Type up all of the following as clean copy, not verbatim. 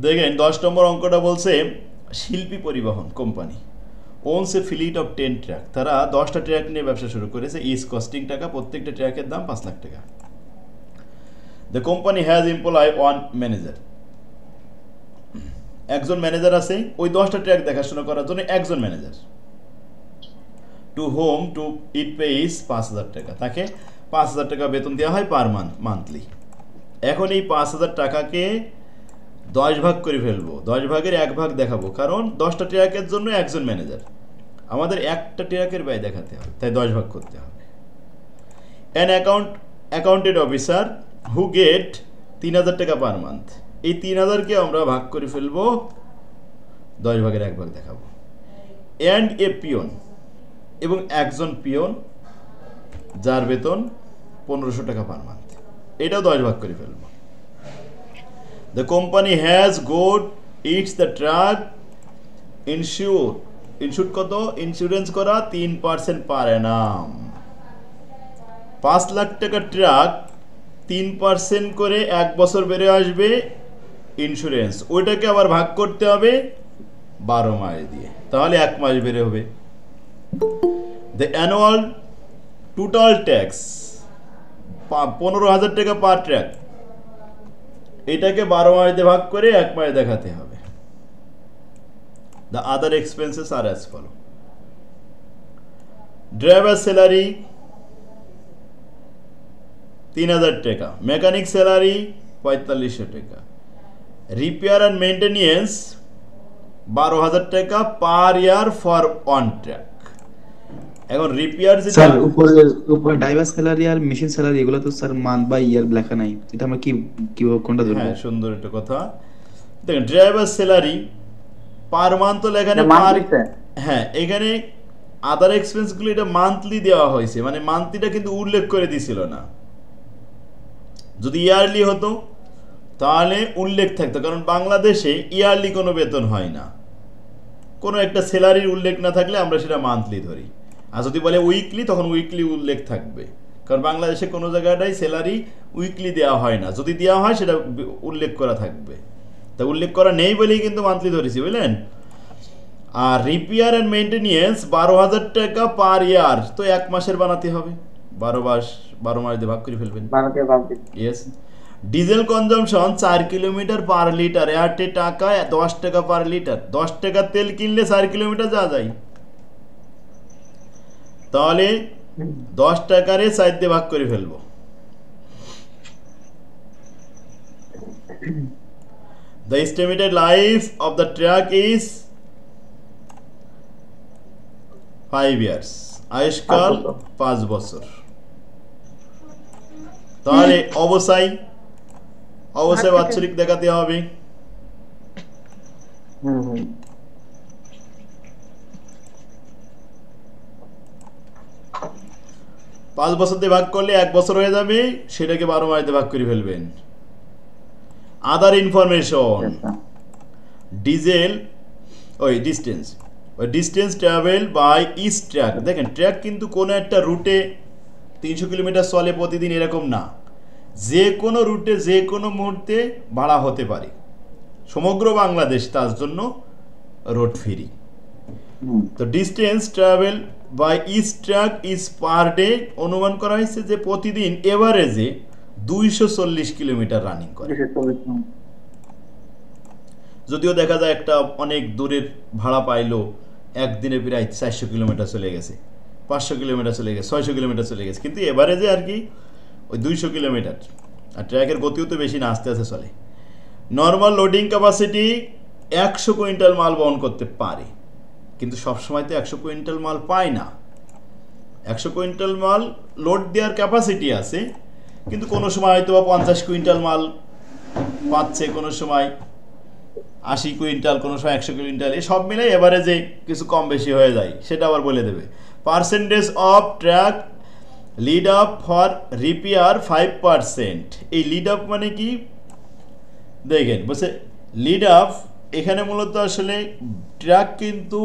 দেখেন 10 নম্বর অঙ্কটা বলছে Shilpi Paribahan company owns a fleet of 10 truck. তারা 10টা ট্রাক নিয়ে ব্যবসা শুরু করেছে। ইজ কস্টিং টাকা, প্রত্যেকটা ট্রাকের দাম 5 লাখ টাকা। The company has employ one manager. একজন ম্যানেজার আছে ওই 10টা ট্রাক দেখাশোনা করার জন্য, একজন manager. To home to it pays 5,000 টাকা, তাকে 5,000 টাকা বেতন দেওয়া হয় পার মান্থলি। এখন এই 5,000 টাকাকে 10 ভাগ করে ফেলবো, 10 ভাগের 1 ভাগ দেখাবো, কারণ 10টা ট্রাকের জন্য একজন ম্যানেজার, আমাদের একটা ট্রাকের ব্যয় দেখাতে হবে, তাই 10 ভাগ করতে হবে। An accounted officer who gate 3,000 টাকা পার মান্থ, এই 3,000কে আমরা ভাগ করে ফেলবো, 10 ভাগের 1 ভাগ দেখাবো। অ্যান্ড এ পিয়ন, এবং একজন পিয়ন যার বেতন 1500 টাকা পার মান্থ, এটাও 10 ভাগ করে ফেলবো। The company has got its the truck insured কত? ইন্স্যুরেন্স করা 3% পার annum। 5 লাখ টাকা ট্রাক 3% করে 1 বছর বেড়ে আসবে ইন্স্যুরেন্স, ওইটাকে আবার ভাগ করতে হবে 12 মাস দিয়ে, তাহলে 1 মাস বেড়ে হবে। The annual total tax 15,000 টাকা পার ট্রাক, এটাকে 12 মাস দিয়ে ভাগ করে 1 মাস দেখাতে হবে। The other expenses are as follow: driver salary 3,000 টাকা, মেকানিক স্যালারি 4,500 টাকা, রিপেয়ার অ্যান্ড মেইনটেনেন্স 12,000 টাকা পার ইয়ার ফর ওয়ান ট্রাক। এখন রিপেয়ার যেটা স্যার উপরে ড্রাইভার স্যালারি আর মেশিন স্যালারি এগুলো তো স্যার মান্থ বাই ইয়ার লেখা নাই, এটা আমরা কিভাবে কোনটা ধরবো? হ্যাঁ, সুন্দর একটা কথা। দেখেন ড্রাইভার স্যালারি পার মান্থ তো লেখা নেই, পার, হ্যাঁ এখানে আদার এক্সপেন্সগুলো এটা মান্থলি দেওয়া হয়েছে, মানে মান্থলিটা কিন্তু উল্লেখ করে দিছিল না। যদি ইয়ারলি হতো তাহলে উল্লেখ থাকতো, কারণ বাংলাদেশে ইয়ারলি কোনো বেতন হয় না, কোনো একটা স্যালারির উল্লেখ না থাকলে আমরা সেটা মান্থলি ধরি, আর যদি বলে উইকলি তখন উইকলি উল্লেখ থাকবে, কারণ বাংলাদেশে কোনো জায়গাটাই স্যালারি উইকলি দেওয়া হয় না, যদি দেওয়া হয় সেটা উল্লেখ করা থাকবে, তা উল্লেখ করা নেই বলেই কিন্তু মান্থলি ধরেছি, বুঝলেন। আর রিপেয়ার অ্যান্ড মেইনটেনেন্স 12,000 টাকা পার ইয়ার, তো 1 মাসের বানাতে হবে, 12 মাস দিয়ে ভাগ করে ফেলবেন। Yes. Diesel consumption 4 kilometre per litre, এতে টাকা 10 টাকা পার লিটার, 10 টাকা তেল কিনলে 4 কিলোমিটার যা যায়, তাহলে 10 টাকারে 4 দিয়ে ভাগ করে ফেলবো। The estimated life of the truck is 5 years, আয়ুষ্কাল 5 বছর। তাহলে অবশ্যই বাৎসরিক দেখাতে হবে। 5 বছর দিয়ে ভাগ করলে 1 বছর হয়ে যাবে, সেটাকে 12 মাস দিয়ে ভাগ করে ফেলবেন। Other information, distance travel by each truck. দেখেন ট্র্যাক কিন্তু কোনো একটা রুটে 300 কিলোমিটার চলে প্রতিদিন এরকম না, যে কোনো রুটে যে কোনো মুহূর্তে ভাড়া হতে পারে, সমগ্র বাংলাদেশ তার জন্য রোড ফ্রি। তো distance travel by each truck is per day, অনুমান করা হয়েছে যে প্রতিদিন এভারেজে 240 কিলোমিটার রানিং করে। যদিও দেখা যায় একটা অনেক দূরের ভাড়া পাইলো, একদিনে প্রায় 400 কিলোমিটার চলে গেছে, 500 কিলোমিটার চলে গেছে, 600 কিলোমিটার চলে গেছে, কিন্তু এভারেজে আর কি ওই 200 কিলোমিটার। আর ট্র্যাকের গতিও তো বেশি না, আস্তে আস্তে চলে। নর্মাল লোডিং ক্যাপাসিটি 100 কুইন্টাল মাল বহন করতে পারে, কিন্তু সবসময় তো 100 কুইন্টাল মাল পায় না। 100 কুইন্টাল মাল লোড দেওয়ার ক্যাপাসিটি আছে, কিন্তু কোনো সময় হয়তো বা 50 কুইন্টাল মাল পাচ্ছে, কোনো সময় 80 কুইন্টাল, কোনো সময় 100 কুইন্টাল, এই সব মিলে এভারেজে কিছু কম বেশি হয়ে যায়, সেটা আবার বলে দেবে। Percentage of track lead up for repair 5%। এই লিড আপ মানে কি দেখেন বলছে, লিড আপ এখানে মূলত আসলে ট্র্যাক কিন্তু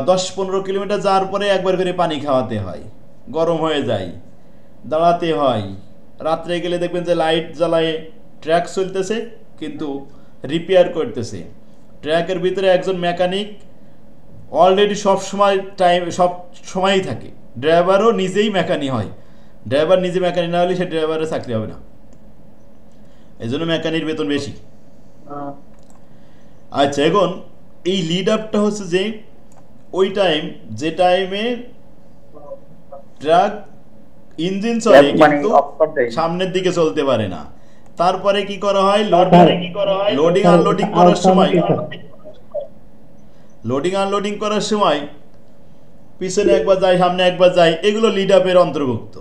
10-15 কিলোমিটার যাওয়ার পরে একবার করে পানি খাওয়াতে হয়, গরম হয়ে যায়, দাঁড়াতে হয়, রাত্রে গেলে দেখবেন যে লাইট জ্বালায় ট্র্যাক চলতেছে, কিন্তু রিপেয়ার করতেছে, ট্র্যাকের ভিতরে একজন মেকানিক অলরেডি সব সময়ই থাকে, ড্রাইভারও নিজেই মেকানিক হয়, ড্রাইভার নিজে মেকানিক না হলে সে ড্রাইভারের চাকরি হবে না, এই জন্য মেকানির বেতন বেশি। আচ্ছা, এখন এই লিড আপটা হচ্ছে যে ওই যে টাইমে ট্রাক ইঞ্জিন চলে কিন্তু সামনের দিকে চলতে পারে না, তারপরে কি করা হয়, লোডিং আনলোডিং করার সময় পিছনে একবার যায় সামনে একবার যায়, এগুলো লিড আপের অন্তর্ভুক্ত।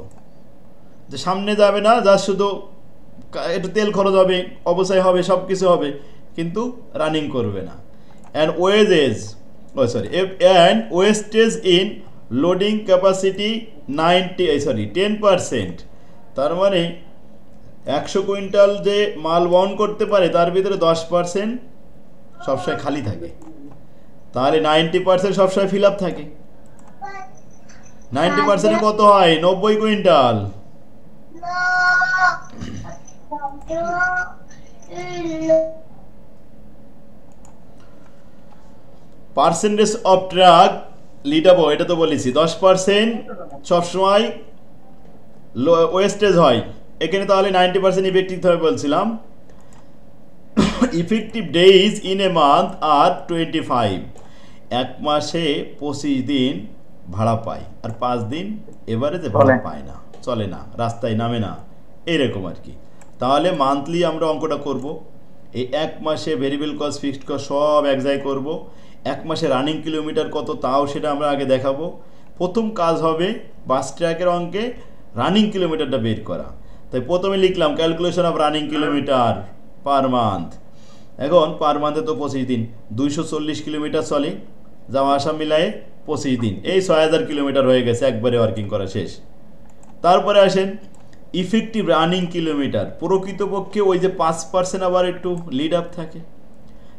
যে সামনে যাবে না, যা শুধু একটু তেল খরচ হবে, অবশ্যই হবে, সব কিছু হবে, কিন্তু রানিং করবে না। And wastage in loading capacity 10%, তার মানে 100 কুইন্টাল যে মাল বহন করতে পারে তার ভিতরে 10% সবসময় খালি থাকে, তাহলে 90% সবসময় ফিল আপ থাকে। 90% কত হয়, 90 quintal. Percentage of truck lead up, এটা তো বলেছি 10% সবসময় ওয়েস্টেজ হয় এখানে, তাহলে 90% ইফেক্টিভ হবে বলছিলাম। Effective days in a month আর 25, এক মাসে 25 দিন ভাড়া পায়, আর 5 দিন এভারেজে ভাড়া পায় না, চলে না, রাস্তায় নামে না, এইরকম আর কি। তাহলে মান্থলি আমরা অঙ্কটা করব, এই এক মাসে ভেরিয়েবল কস্ট ফিক্সড কস্ট সব এক জায়গায় করব, এক মাসে রানিং কিলোমিটার কত তাও সেটা আমরা আগে দেখাবো। প্রথম কাজ হবে বাস ট্র্যাকের অঙ্কে রানিং কিলোমিটারটা বের করা, তাই প্রথমে লিখলাম calculation of running kilometre per month. এখন পার মান্থে তো 25 দিন, 240 কিলোমিটার চলে, যাওয়া আসা মিলায়ে 25 দিন, এই 6000 কিলোমিটার হয়ে গেছে, একবারে ওয়ার্কিং করা শেষ। তারপরে আসেন ইফেক্টিভ রানিং কিলোমিটার, প্রকৃতপক্ষে ওই যে 5% আবার একটু লিড আপ থাকে,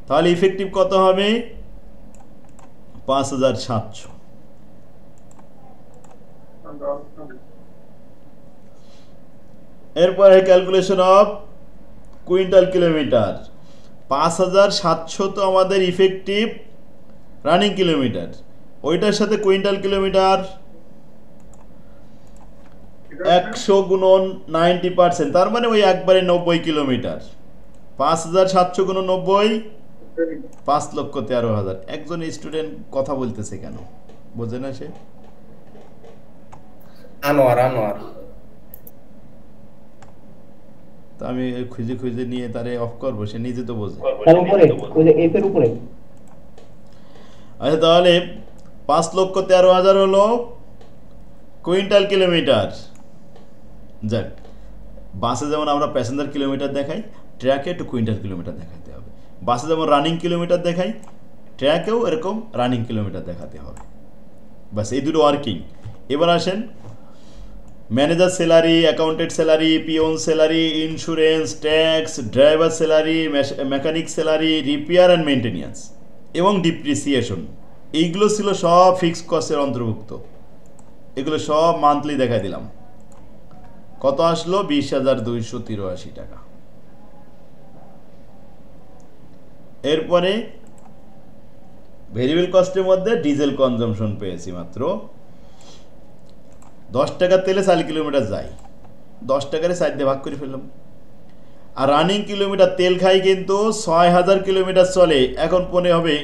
তাহলে ইফেক্টিভ কত হবে, 5700। এরপরে ক্যালকুলেশন অফ কুইন্টাল কিলোমিটার, 5700 তো আমাদের ইফেক্টিভ রানিং কিলোমিটার, ওইটার সাথে কুইন্টাল কিলোমিটার 100 গুণন 90%, তার মানে ওই একবারে 90 কিলোমিটার। 5700 গুণন 90, 5,13,000। একজন স্টুডেন্ট কথা বলতেছে কেন, বোঝে না সে? আনোয়ার তা আমি খুঁজে খুঁজে নিয়ে তারে অফ করবো, সে নিজে তো বোঝে। আচ্ছা, তাহলে 5,13,000 হলো কুইন্টাল কিলোমিটার। যাক, বাসে যেমন আমরা প্যাসেঞ্জার কিলোমিটার দেখাই, ট্র্যাকে একটু কুইন্টাল কিলোমিটার দেখাতে হবে। বাসে যেমন রানিং কিলোমিটার দেখাই, ট্র্যাকেও এরকম রানিং কিলোমিটার দেখাতে হবে। বাস এই দুটো ওয়ার্কিং। এবার আসেন manager salary, accountant salary, peon salary, insurance, tax, driver salary, mechanic salary, repair and maintenance এবং ডিপ্রিসিয়েশন, এইগুলো ছিল সব ফিক্সড কস্টের অন্তর্ভুক্ত। এগুলো সব মান্থলি দেখাই দিলাম। কত আসলো, 20,283 টাকা। এরপরে ভেরিয়েবল কস্টের মধ্যে ডিজেল কনজাম্পশন পেয়েছি মাত্র 10 টাকার তেলে 4 কিলোমিটার যায়, 10 টাকারে 4 দিয়ে ভাগ করে ফেললাম। আর রানিং কিলোমিটার তেল খাই কিন্তু 6000 কিলোমিটার চলে। এখন মনে হবে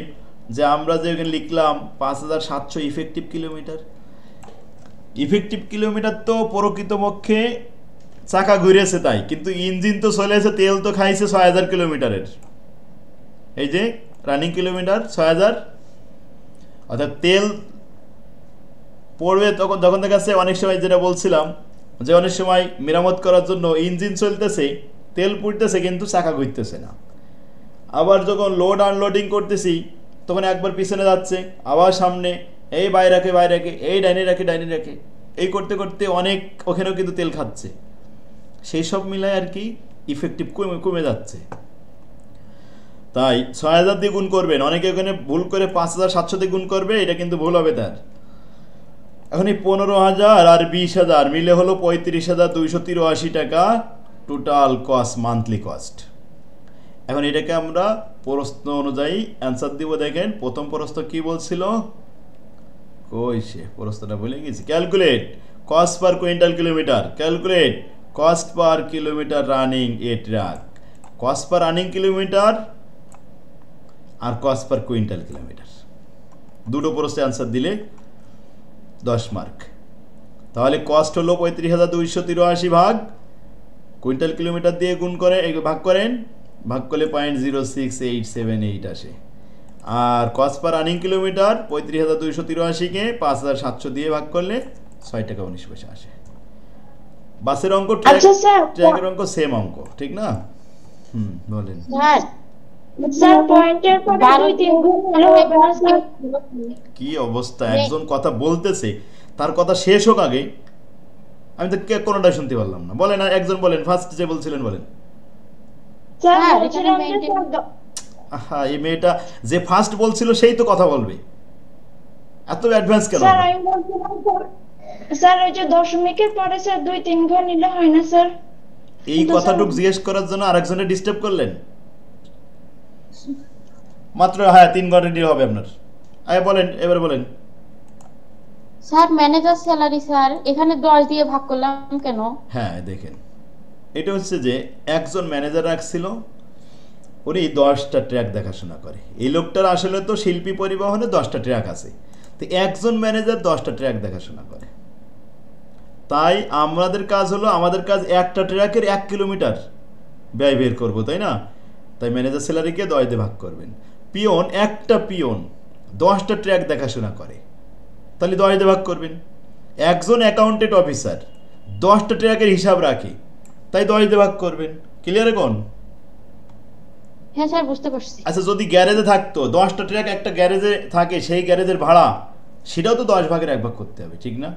যে আমরা যে এখানে লিখলাম 5700 ইফেক্টিভ কিলোমিটার, ইফেক্টিভ কিলোমিটার তো প্রকৃতপক্ষে চাকা ঘুরেছে তাই, কিন্তু ইঞ্জিন তো চলেছে, তেল তো খাইছে 6000 কিলোমিটারের। এই যে রানিং কিলোমিটার 6000, অর্থাৎ তেল পড়বে তখন, যখন দেখা যাচ্ছে অনেক সময় যেটা বলছিলাম যে অনেক সময় মেরামত করার জন্য ইঞ্জিন চলতেছে, তেল পুড়তেছে কিন্তু চাকা ঘুরতেছে না। আবার যখন লোড আনলোডিং করতেছি তখন একবার পিছনে যাচ্ছে, আবার সামনে, এই বাইরে রাখে, এই ডাইনে রাখে, এই করতে করতে অনেক ওখানেও কিন্তু তেল খাচ্ছে। সেই সব মিলায় আর কি ইফেক্টিভ কমে যাচ্ছে। তাই 6000 দিয়ে গুণ করবেন, অনেকে ওখানে ভুল করে 5700 দিয়ে গুণ করবে, এটা কিন্তু ভুল হবে তার। এখন এই 15,000 আর 20,000 মিলে হলো 35,283 টাকা টোটাল কস্ট, মান্থলি কস্ট। এখন এটাকে আমরা প্রশ্ন অনুযায়ী অ্যান্সার দিব। দেখেন প্রথম প্রশ্ন কি বলছিল, কই সে প্রশ্নটা ভুলে গেছি। Calculate cost per quintal kilometre, calculate cost per kilometre running a truck. Cost per running kilometre আর কস্ট পার কুইন্টাল কিলোমিটার, দুটো প্রশ্নে অ্যান্সার দিলে 10 মার্ক। তাহলে কস্ট হলো 35,283 ভাগ কুইন্টাল কিলোমিটার দিয়ে গুণ করে ভাগ করেন, ভাগ করলে 0.06878 আসে। আর কস্ট পার রানিং কিলোমিটার 35,283-কে 5,700 দিয়ে ভাগ করলে 6 টাকা 19 পয়সা আসে। বাসের অঙ্ক ট্র্যাকের অঙ্ক সেম অঙ্ক, ঠিক না? বলেন স্যার পয়েন্টের পরে 2-3 গুণ হলে হবে না স্যার? কি অবস্থা, একজন কথা বলতেছে তার কথা শেষ হোক আগে, আমি তো কোনোটাই শুনতে পারলাম না। বলেন আর একজন বলেন, ফার্স্ট যে বলছিলেন বলেন। স্যার বলছিলাম যে আহা, এই মেয়েটা যে ফার্স্ট বলছিল সেই তো কথা বলবে, এত অ্যাডভান্স কেন? স্যার আমি বলছিলাম স্যার ওই যে দশমিকের পরে স্যার 2-3 ঘর নিলে হয় না স্যার? এই কথাটুকু জিজ্ঞেস করার জন্য আরেকজনের ডিস্টার্ব করলেন মাত্র। হ্যাঁ 3 ঘর নিলে হবে আপনার। আয় বলেন, এবার বলেন। স্যার ম্যানেজার স্যালারি স্যার এখানে 10 দিয়ে ভাগ করলাম কেন? হ্যাঁ দেখেন, এটা হচ্ছে যে একজন ম্যানেজার রাখছিল, উনি 10টা ট্র্যাক দেখাশোনা করে। এই লোকটার আসলে তো শিল্পী পরিবহনে 10টা ট্র্যাক আছে, তো একজন ম্যানেজার 10টা ট্র্যাক দেখাশোনা করে। তাই আমাদের কাজ হলো, আমাদের কাজ একটা ট্র্যাকের 1 কিলোমিটার ব্যয় বের করবো, তাই না? তাই ম্যানেজার স্যালারিকে 10 দিয়ে ভাগ করবেন। পিয়ন, একটা পিয়ন 10টা ট্র্যাক দেখাশোনা করে, তাহলে 10 দিয়ে ভাগ করবেন। একজন অ্যাকাউন্টেন্ট অফিসার 10টা ট্র্যাকের হিসাব রাখে, তাই 10 দিয়ে ভাগ করবেন। ক্লিয়ার এখন? হ্যাঁ স্যার বুঝতে পারছি। আচ্ছা যদি গ্যারেজে থাকতো, 10টা ট্র্যাক একটা গ্যারেজে থাকে, সেই গ্যারেজের ভাড়া সেটাও তো 10 ভাগের 1 ভাগ করতে হবে, ঠিক না?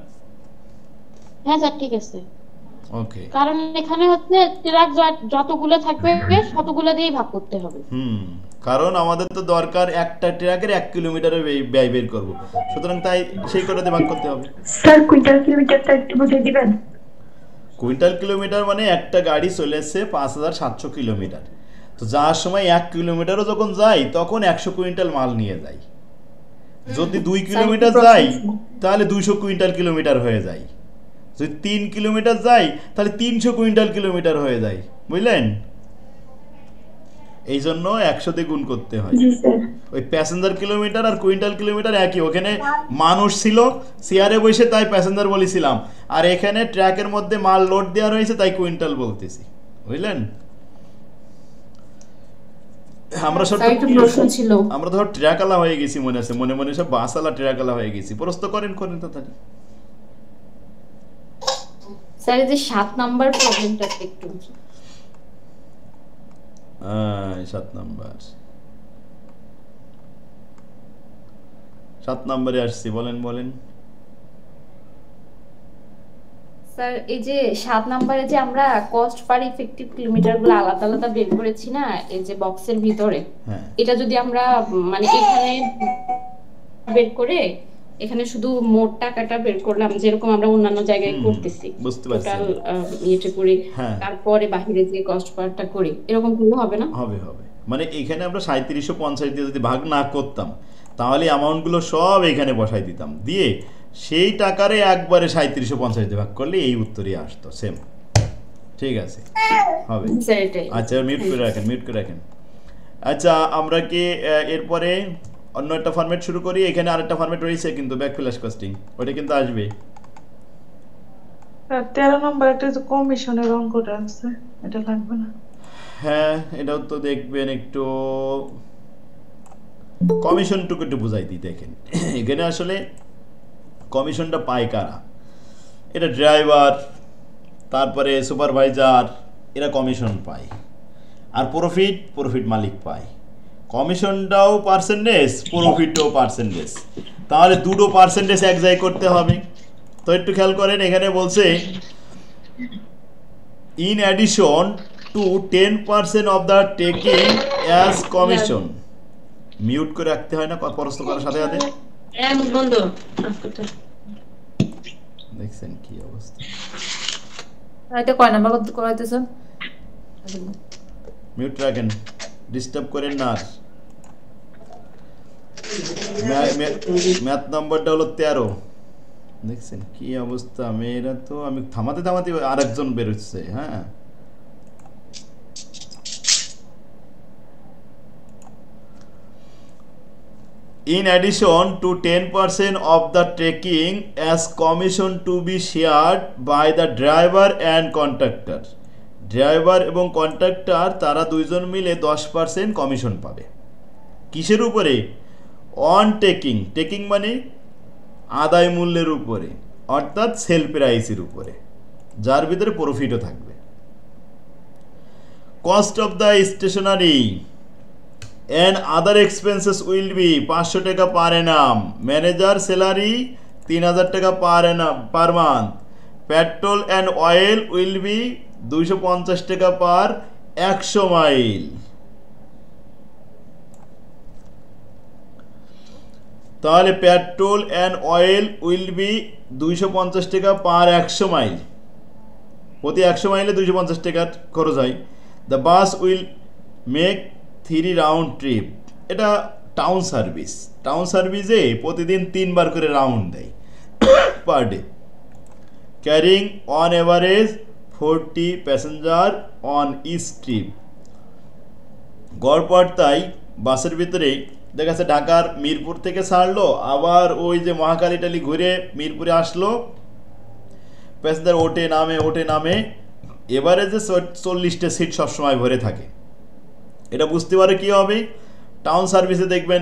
হ্যাঁ স্যার ঠিক আছে। ওকে, কারণ এখানে হচ্ছে ট্রাক যতগুলো থাকবে ততগুলো দিয়েই ভাগ করতে হবে। কারণ আমাদের তো দরকার একটা ট্র্যাকের 1 কিলোমিটারের ব্যয় বের করব, সুতরাং তাই সেই কটাতে ভাগ করতে হবে। স্যার কুইন্টাল কিলোমিটারটা একটু বুঝিয়ে দিবেন? কুইন্টাল কিলোমিটার মানে একটা গাড়ি চলে এসছে 5,700 কিলোমিটার, তো যাওয়ার সময় 1 কিলোমিটারও যখন যাই তখন 100 কুইন্টাল মাল নিয়ে যাই। যদি 2 কিলোমিটার যাই তাহলে 200 কুইন্টাল কিলোমিটার হয়ে যায়। যদি 3 কিলোমিটার যাই তাহলে 300 কুইন্টাল কিলোমিটার হয়ে যায়, বুঝলেন? এই জন্য 100 দিয়ে গুণ করতে হয়। ওই প্যাসেঞ্জার কিলোমিটার আর কুইন্টাল কিলোমিটার একই, ওখানে মানুষ ছিল চেয়ারে বসে তাই প্যাসেঞ্জার বলেছিলাম, আর এখানে ট্র্যাকের মধ্যে মাল লোড দেওয়া রয়েছে তাই কুইন্টাল বলতেছি, বুঝলেন? আমরা সব প্রশ্ন ছিল, আমরা ধর ট্র্যাকালা হয়ে গেছি, মনে আছে? মনে মনে সব বাসালা ট্র্যাকালা হয়ে গেছি। প্রশ্ন করেন তাড়াতাড়ি। স্যার এই যে 7 নাম্বার প্রবলেমটা একটু 7 নম্বরে আসছি, বলেন। স্যার এই যে 7 নম্বরে যে আমরা কস্ট পার ইফেক্টিভ কিলোমিটারগুলো আলাদা আলাদা বের করেছি না, এই যে বক্সের ভিতরে, এটা যদি আমরা মানে এখানে বের করে এখানে শুধু মোট টাকাটা বের করলাম, যেরকম আমরা অন্যান্য জায়গায় করতেছি, টোটাল ইয়েটা করি, তারপরে বাহিরে যে কস্ট পারটা করি, এরকম করলে হবে না? হবে। মানে এখানে আমরা 3750 দিয়ে যদি ভাগ না করতাম তাহলে অ্যামাউন্টগুলো সব এখানে বসাই দিতাম, দিয়ে সেই টাকারে একবারে 3750 দিয়ে ভাগ করলে এই উত্তরই আসতো সেম। ঠিক আছে, হবে। আচ্ছা মিউট করে রাখেন। আচ্ছা আমরা কি এরপরে অন্য একটা ফরম্যাট শুরু করি? এখানে আরেকটা ফরম্যাট রয়েছে কিন্তু, ব্যাক ফ্ল্যাশ কস্টিং, ওটা কিন্তু আসবে। 13 নম্বর একটা যে কমিশনের অঙ্কটা আছে, এটা লাগবে না? হ্যাঁ এটাও তো দেখবেন, একটু কমিশনটুকু একটু বুঝাই দিই। দেখেন এখানে আসলে কমিশনটা পায় কারা? এটা ড্রাইভার, তারপরে সুপারভাইজার, এরা কমিশন পায়। আর প্রফিট মালিক পায়। কমিশনটাও পার্সেন্টেজ, প্রফিটও পার্সেন্টেজ, তাহলে দুটো পার্সেন্টেজ এক জায়গায় করতে হবে। তো একটু খেয়াল করেন, এখানে বলছে in addition to 10% of the taking as commission। Mute করে রাখতে হয় না প্রশ্ন করার সাথে সাথে? দেখছেন কি অবস্থা? এটা কয় নাম্বার করাইতেছেন? মিউট রাখেন। ডিস্টার্ব করেন না আর। ম্যাথ নাম্বারটা হলো 13। দেখছেন কি অবস্থা মেয়েরা, তো আমি থামাতে থামাতে আরেকজন বেরোচ্ছে। হ্যাঁ, in addition to 10% of the taking as commission to be shared by the driver and contractor, driver এবং কন্ট্রাক্টর তারা দুইজন মিলে 10% কমিশন পাবে। কিসের উপরে? অন টেকিং, টেকিং মানে আদায় মূল্যের উপরে, অর্থাৎ সেল প্রাইসের উপরে, যার ভিতরে প্রফিটও থাকবে। Cost of the stationery and other expenses will be 500 টাকা পার annum, ম্যানেজার স্যালারি 3000 টাকা পার annum per month, petrol and oil will be 250 টাকা পার 100 মাইল। তাহলে petrol and oil will be 250 টাকা পার 100 মাইল, প্রতি 100 মাইলে 250 টাকা খরচ হয়। The bus will make 3 round trip, এটা টাউন সার্ভিস, টাউন সার্ভিসে প্রতিদিন 3 বার করে রাউন্ড দেয় per day, carrying on average 40 passenger on each trip. গড়পড়তায় বাসের ভিতরে দেখা যাচ্ছে ঢাকার মিরপুর থেকে ছাড়লো, আবার ওই যে মহাকালী টালি ঘুরে মিরপুরে আসলো, প্যাসেঞ্জার ওঠে নামে, এভারেজে 40টা সিট সবসময় ভরে থাকে। এটা বুঝতে পারে কি হবে, টাউন সার্ভিসে দেখবেন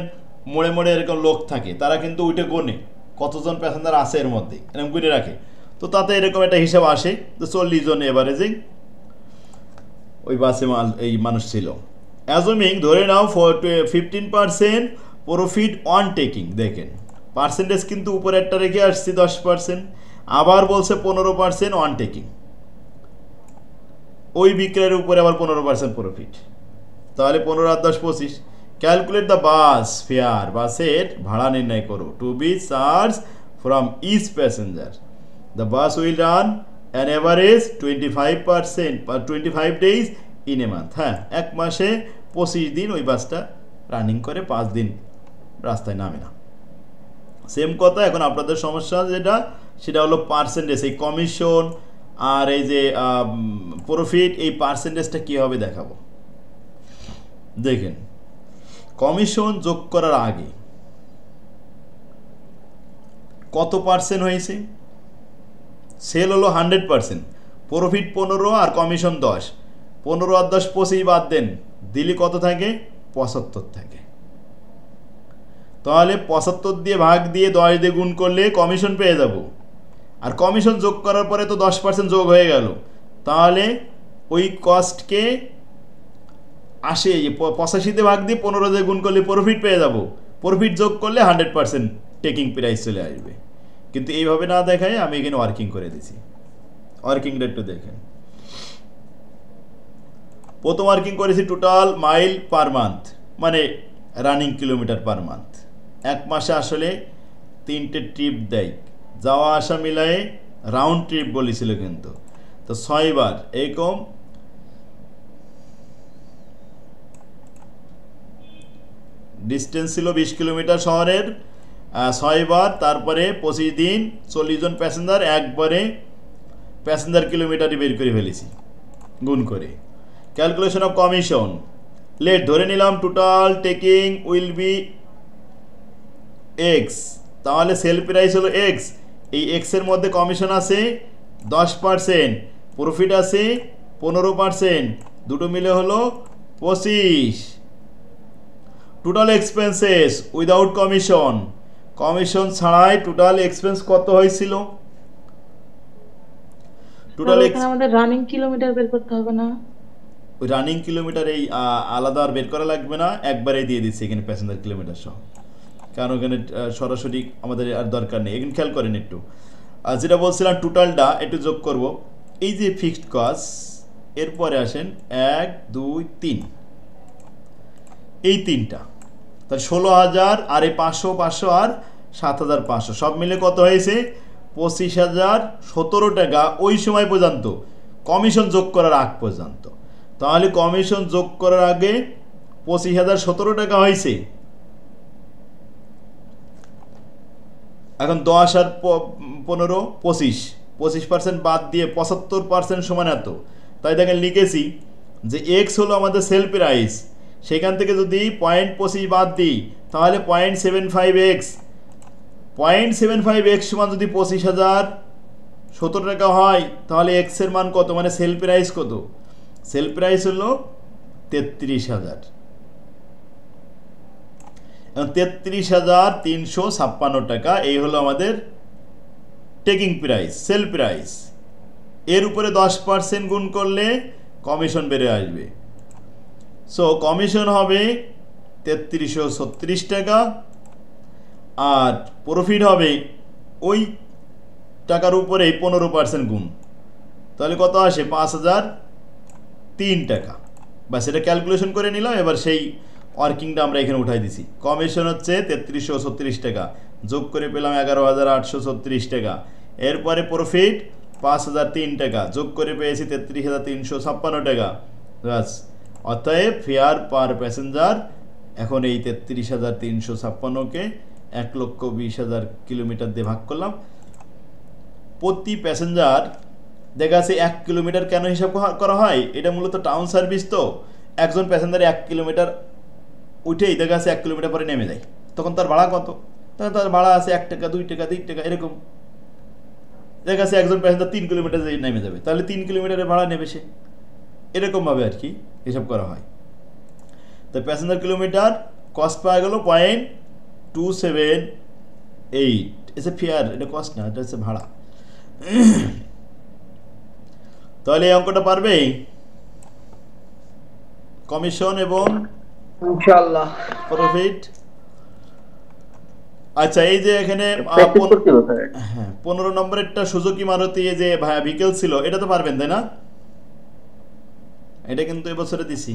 মোড়ে মোড়ে এরকম লোক থাকে, তারা কিন্তু ওইটা গোনে কতজন প্যাসেঞ্জার আছে এর মধ্যে, এরকম করে রাখে। তো তাতে এরকম একটা হিসাব আসে তো 40 জন এভারেজিং ওই বাসে এই মানুষ ছিল। অ্যাজুমিং ধরে নাও 15% প্রফিট অন টেকিং, দেখেন পার্সেন্টেজ কিন্তু উপরে একটা রেখে আসছি 10%, আবার বলছে 15% অন টেকিং, ওই বিক্রয়ের উপরে আবার 15% প্রফিট, তাহলে 15 আর 10 25। ক্যালকুলেট দ্য বাস ফেয়ার, বাসের ভাড়া নির্ণয় করো, to be charged from each passenger. The bus will run an average 25% বা 25 ডেজ ইন এ মান্থ। হ্যাঁ, এক মাসে 25 দিন ওই বাসটা রানিং করে, 5 দিন রাস্তায় নামে না। সেম কথা, এখন আপনাদের সমস্যা যেটা সেটা হলো পার্সেন্টেজ, এই কমিশন আর এই যে প্রফিট, এই পার্সেন্টেজটা কীভাবে দেখাবো। দেখেন, কমিশন যোগ করার আগে কত পার্সেন্ট হয়েছে? সেল হলো 100%, প্রফিট 15 আর কমিশন 10, 15 আর 10 25 বাদ দেন, দিলে কত থাকে? 75 থাকে। তাহলে 75 দিয়ে ভাগ দিয়ে 10 দিয়ে গুণ করলে কমিশন পেয়ে যাব, আর কমিশন যোগ করার পরে তো 10% যোগ হয়ে গেল, তাহলে ওই কস্টকে 85 দিয়ে ভাগ দিয়ে 15 দিয়ে গুণ করলে প্রফিট পেয়ে যাব, প্রফিট যোগ করলে 100% টেকিং প্রাইস চলে আসবে। কিন্তু এইভাবে না দেখায় আমি এখানে ওয়ার্কিং করে দিছি, ওয়ার্কিংটা একটু দেখেন। প্রথম ওয়ার্কিং করেছি টোটাল মাইল পার মান্থ, মানে রানিং কিলোমিটার পার মান্থ। এক মাসে আসলে 3টে ট্রিপ দেয়, যাওয়া আসা মিলায়ে রাউন্ড ট্রিপ বলেছিল কিন্তু, তো 6 বার এরকম ডিস্টেন্স ছিল 20 কিলোমিটার শহরের, 6 বার, তারপরে 25 দিন 40 জন প্যাসেঞ্জার, একবারে প্যাসেঞ্জার কিলোমিটারই বের করে ফেলেছি গুণ করে। ক্যালকুলেশন অফ কমিশন, লেট ধরে নিলাম total taking will be x, তাহলে সেল প্রাইস হলো এক্স, এই এক্সের মধ্যে কমিশন আছে 10%, প্রফিট আছে 15%, দুটো মিলে হলো 25। Total expenses without commission, commission ছাড়াই টোটাল এক্সপেন্স কত হয়েছিল? টোটাল আমাদের রানিং কিলোমিটার বের করতে হবে না? ওই রানিং কিলোমিটার এই আলাদা আর বের করা লাগবে না, একবারেই দিয়ে দিচ্ছি এখানে প্যাসেঞ্জার কিলোমিটার সহ, কারণ ওখানে সরাসরি আমাদের আর দরকার নেই। এখানে খেয়াল করেন একটু, যেটা বলছিলাম টোটালটা একটু যোগ করব, এই যে ফিক্সড কস্ট, এরপরে আসেন 1 2 3, এই 3টা, তাহলে 16,000 আর এই 500 আর 7,500 সব মিলে কত হয়েছে? 25,017 টাকা ওই সময় পর্যন্ত, কমিশন যোগ করার আগ পর্যন্ত। তাহলে কমিশন যোগ করার আগে 25,017 টাকা হয়েছে। এখন 10 আর 15 25% বাদ দিয়ে 75% সমান এত। তাই দেখেন লিখেছি যে এক্স হলো আমাদের সেল প্রাইস, সেখান থেকে যদি 0.25 বাদ দিই তাহলে 0.75x 0.75x সমান যদি 25,017 টাকা হয় তাহলে এক্স এর মান কত, মানে সেল প্রাইস কত? সেল প্রাইস হলো 33,000। 33,356 টাকা এই হলো আমাদের টেকিং প্রাইস, সেল প্রাইস। এর উপরে 10% গুণ করলে কমিশন বেড়ে আসবে। সো কমিশন হবে 3336 টাকা, আর প্রফিট হবে ওই টাকার উপরে 15% গুণ, তাহলে কত আসে? 5,003 টাকা। বা সেটা ক্যালকুলেশন করে নিলাম। এবার সেই ওয়ার্কিংটা আমরা এখানে উঠাই দিছি। কমিশন হচ্ছে 3336 টাকা, যোগ করে পেলাম 11,836 টাকা। এরপরে প্রফিট 5,003 টাকা, যোগ করে পেয়েছি 33,356 টাকা। ব্যাস, অতএব ফেয়ার পার প্যাসেঞ্জার এখন এই 33,356কে 1,20,000 কিলোমিটার দিয়ে ভাগ করলাম। প্রতি প্যাসেঞ্জার দেখা যাচ্ছে 1 কিলোমিটার কেন হিসাব করা হয়? এটা মূলত টাউন সার্ভিস, তো একজন প্যাসেঞ্জার 1 কিলোমিটার উঠেই দেখা যাচ্ছে 1 কিলোমিটার পরে নেমে যায়, তখন তার ভাড়া কত? তখন তার ভাড়া আছে 1 টাকা, 2 টাকা, 3 টাকা, এরকম। দেখা যাচ্ছে একজন প্যাসেঞ্জার 3 কিলোমিটার নেমে যাবে, তাহলে 3 কিলোমিটারের ভাড়া নেবে সে, এরকমভাবে আর কি হিসাব করা হয়। তো প্যাসেঞ্জার কিলোমিটার কস্ট পাওয়া গেল 0.278। এসে ফেয়ার, এটা কস্ট না, এটা হচ্ছে ভাড়া। তাহলে এই অঙ্কটা পারবে? কমিশন এবং ইনশাআল্লাহ প্রফিট। আচ্ছা, এই যে এখানে 15 নম্বরেরটা সুজুকি মারুতি যে ভেহিকল ছিল, এটা তো পারবেন তাই না? এটা কিন্তু এবছরে দিছি।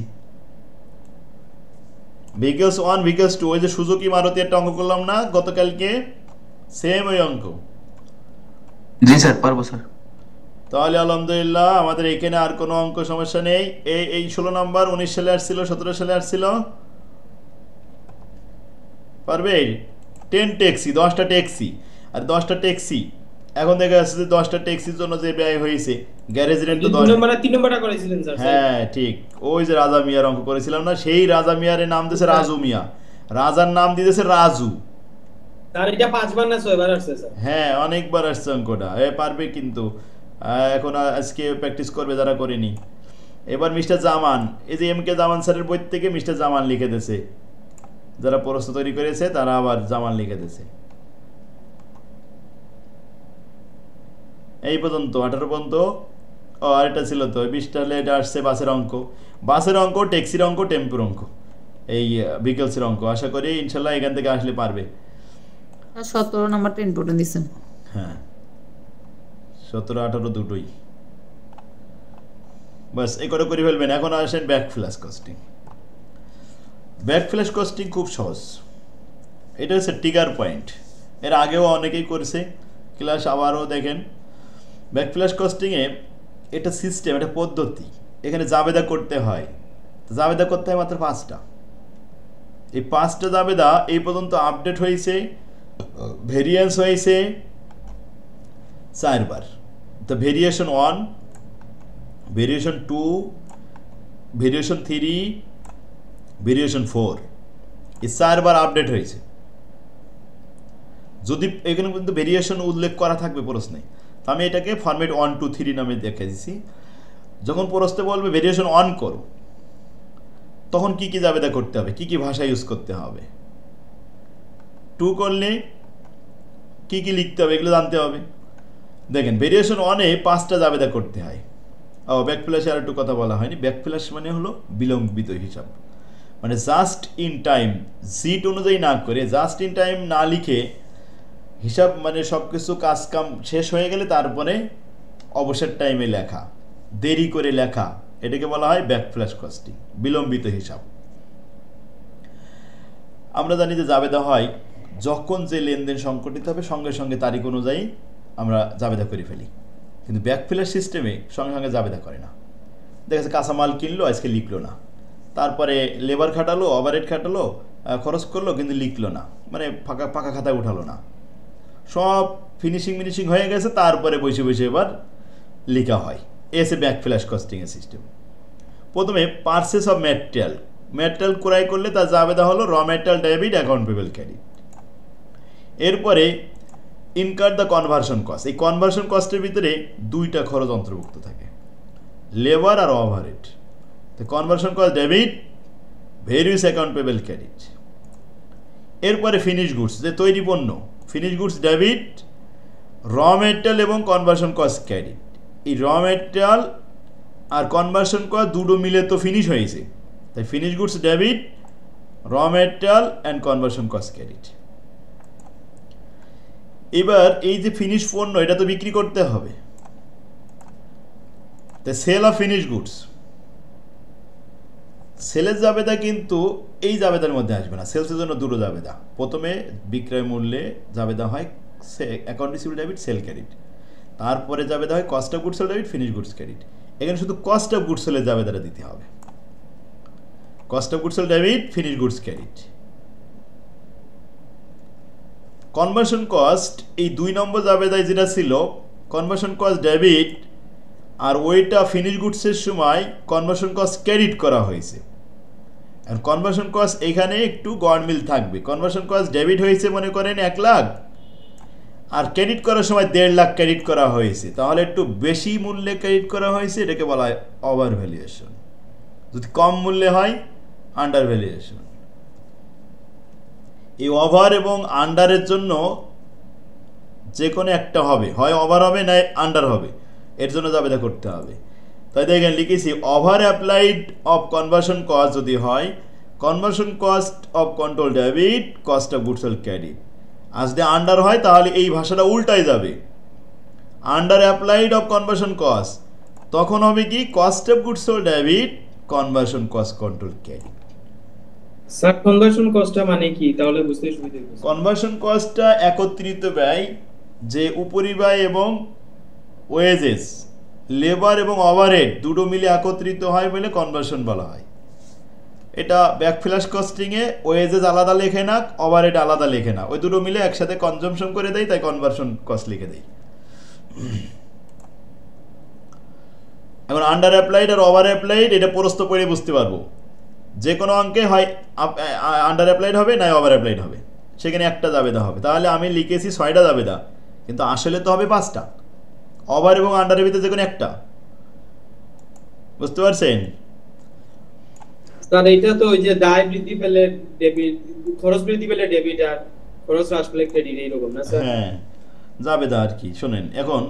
ভেহিকলস 1 ভেহিকলস 2, ওই যে সুজুকি মারুতি একটা অঙ্ক করলাম না গতকালকে, সেম ওই অঙ্ক। জি স্যার, পারবো স্যার। তাহলে আলহামদুলিল্লাহ আমাদের এখানে আর কোনো অঙ্ক সমস্যা নেই। এই 16 নম্বর 19 সালে আসছিল, 17 সালে আসছিল, পারবে? 10 ট্যাক্সি, 10টা ট্যাক্সি, আর 10টা ট্যাক্সি এখন দেখা যাচ্ছে যে 10টা ট্যাক্সির জন্য যে ব্যয় হয়েছে, গ্যারেজ রেন্ট তো 3 নম্বরটা করেছিলেন স্যার। হ্যাঁ ঠিক, ওই যে রাজা মিয়ার অঙ্ক করেছিলাম না, সেই রাজা মিয়ার নাম দিয়েছে রাজু মিয়া, রাজার নাম দিয়েছে রাজু। স্যার এটা 5 বার না 6 বার আসছে স্যার। হ্যাঁ, অনেকবার আসছে অঙ্কটা। পারবে কিন্তু এখন আজকে প্র্যাকটিস করবে যারা করেনি। এবার মিস্টার জামান, এই যে MK জামান স্যারের বই থেকে মিস্টার জামান লিখে দিয়েছে, যারা প্রশ্ন তৈরি করেছে তারা আবার জামান লিখে দিয়েছে। এই পর্যন্ত 18 পর্যন্ত। ও আরেকটা ছিল তো 20টা লেট আসছে বাসের অঙ্ক, ট্যাক্সির অঙ্ক, টেম্পুর অঙ্ক, এই ভেহিকলসের অঙ্ক। আশা করি ইনশাল্লাহ এখান থেকে আসলে পারবে। 17 নাম্বারটা ইম্পর্টেন্ট দিছেন। হ্যাঁ, 17, 18 দুটোই। বাস এই করে করে ফেলবেন। এখন আসেন back flash costing. Back flash costing খুব সহজ। এটা হচ্ছে ট্রিগার পয়েন্ট, এর আগেও অনেকেই করেছে ক্লাস, আবারও দেখেন। ব্যাক ফ্ল্যাশ কস্টিংয়ে এটা সিস্টেম, এটা পদ্ধতি। এখানে জাবেদা করতে হয়, জাবেদা করতে হয় মাত্র 5টা। এই 5টা জাবেদা এই পর্যন্ত আপডেট হয়েছে, ভেরিয়েন্স হয়েছে 4 বার। তো ভেরিয়েশন 1, ভেরিয়েশন 2, ভেরিয়েশন 3, ভেরিয়েশন 4, এই 4 বার আপডেট হয়েছে। যদি এখানে কিন্তু ভেরিয়েশন উল্লেখ করা থাকবে প্রশ্নে, তো আমি এটাকে ফরম্যাট 1, 2, 3 নামে দেখে দিচ্ছি। যখন প্রশ্নে বলবে ভেরিয়েশন 1 করো, তখন কি কি জাবেদা করতে হবে, কি কি ভাষা ইউজ করতে হবে। 2 করলে কি কি লিখতে হবে এগুলো জানতে হবে। দেখেন ভেরিয়েশন 1-এ 5টা জাবেদা করতে হয়। ব্যাক ফ্ল্যাশে আর একটু কথা বলা হয়নি। ব্যাক ফ্ল্যাশ মানে হলো বিলম্বিত হিসাব, মানে জাস্ট ইন টাইম, সিট অনুযায়ী না করে জাস্ট ইন টাইম না লিখে হিসাব, মানে সব কিছু কাজ কাম শেষ হয়ে গেলে তারপরে অবসর টাইমে লেখা, দেরি করে লেখা, এটাকে বলা হয় ব্যাক ফ্ল্যাশ কস্টিং, বিলম্বিত হিসাব। আমরা জানি যে জাবেদা হয় যখন যে লেনদেন সংঘটিত হবে সঙ্গে সঙ্গে তারিখ অনুযায়ী আমরা জাবেদা করে ফেলি, কিন্তু ব্যাক ফ্ল্যাশ সিস্টেমে সঙ্গে সঙ্গে জাবেদা করে না। দেখা যাচ্ছে কাঁচামাল কিনলো, আজকে লিখলো না, তারপরে লেবার খাটালো, ওভারহেড খাটালো, খরচ করলো, কিন্তু লিখলো না, মানে পাকা খাতায় উঠালো না। সব ফিনিশিং হয়ে গেছে, তারপরে বসে বসে এবার লেখা হয়। এসে ব্যাক ফ্ল্যাশ কস্টিংয়ের সিস্টেম। প্রথমে পারচেস অফ ম্যাটেরিয়াল ক্রয় করলে তার জাবেদা হলো র material debit, account payable credit. এরপরে ইনকার দ্য কনভার্সন কস্ট। এই কনভার্সন কস্টের ভিতরে দুইটা খরচ অন্তর্ভুক্ত থাকে, লেবার আর ওভারহেড। তো conversion cost debit, various account payable credit. এরপরে ফিনিশ গুডস, যে তৈরি পণ্য, finish goods debit, raw material এবং কনভার্সন কস্ট ক্রেডিট। এই র মেটেরিয়াল আর কনভার্সন কস্ট দুটো মিলে তো ফিনিশ হয়েছে, তাই finish goods debit, raw material and conversion cost credit. এবার এই যে ফিনিশ পণ্য, এটা তো বিক্রি করতে হবে, তাই সেল অফ ফিনিশ গুডস, সেলের জাবেদা কিন্তু এই জাবেদার মধ্যে আসবে না। সেলসের জন্য দুটো জাবেদা, প্রথমে বিক্রয় মূল্যে জাবেদা হয় account receivable debit, sale credit, তারপরে জাবেদা হয় cost of goods sold debit, finish goods credit. এখানে শুধু কস্ট অফ গুডস সোল্ডের জাবেদাটা দিতে হবে, cost of goods sold debit, finish goods credit. Conversion cost এই 2 নম্বর জাবেদায় যেটা ছিল কনভার্সন কস্ট ডেবিট, আর ওইটা ফিনিশ গুডসের সময় কনভার্সন কস্ট ক্রেডিট করা হয়েছে। আর কনভার্সন কস্ট এখানে একটু গড়মিল থাকবে। কনভার্সন কস্ট ডেবিট হয়েছে মনে করেন 1 লাখ, আর ক্রেডিট করার সময় 1.5 লাখ ক্রেডিট করা হয়েছে, তাহলে একটু বেশি মূল্যে ক্রেডিট করা হয়েছে, এটাকে বলা হয় ওভার ভ্যালুয়েশন। যদি কম মূল্যে হয় আন্ডার ভ্যালুয়েশন। এই ওভার এবং আন্ডারের জন্য যে কোনো একটা হবে, হয় ওভার হবে না আন্ডার হবে, এর জন্য জাবেদা করতে হবে। তাই দেখেন লিখেছি over applied of conversion cost যদি হয়, conversion cost of control debit, cost of goods sold credit. আর যদি আন্ডার হয় তাহলে এই ভাষাটা উল্টাই যাবে, under applied of conversion cost, তখন হবে কি cost of goods sold debit, conversion cost control credit. Sir conversion কস্টটা মানে কি তাহলে বুঝতে সুবিধা হবে? কনভার্সন কস্টটা একত্রিত ব্যয়, যে উপরিব্যয় এবং ওয়েজেস, লেবার এবং ওভারহেড দুটো মিলে একত্রিত হয় বলে কনভার্সন বলা হয়। এটা ব্যাকফ্ল্যাশ কস্টিংয়ে ওয়েজেস আলাদা লেখে না, ওভারহেড আলাদা লেখে না, ওই দুটো মিলে একসাথে কনজাম্পশন করে দেয়, তাই কনভার্সন কস্ট লিখে দেয়। এখন আন্ডার অ্যাপ্লাইড আর ওভার অ্যাপ্লাইড এটা প্রস্থ পড়ে বুঝতে পারবো। যে কোনো অঙ্কে হয় আন্ডার অ্যাপ্লাইড হবে না ওভার অ্যাপ্লাইড হবে, সেখানে একটা জাবেদা হবে। তাহলে আমি লিখেছি 6টা জাবেদা, কিন্তু আসলে তো হবে 5টা। ওভার এবং আন্ডারের ভিতরে যে কোনো একটা, বুঝতে পারছেন? স্যার এটা তো ওই যে দায় বৃদ্ধি পেলে ডেবিট, খরচ বৃদ্ধি পেলে ডেবিট, আর খরচ হ্রাস পেলে ক্রেডিট, এইরকম না স্যার? হ্যাঁ, জাবেদা আর কি। শোনেন, এখন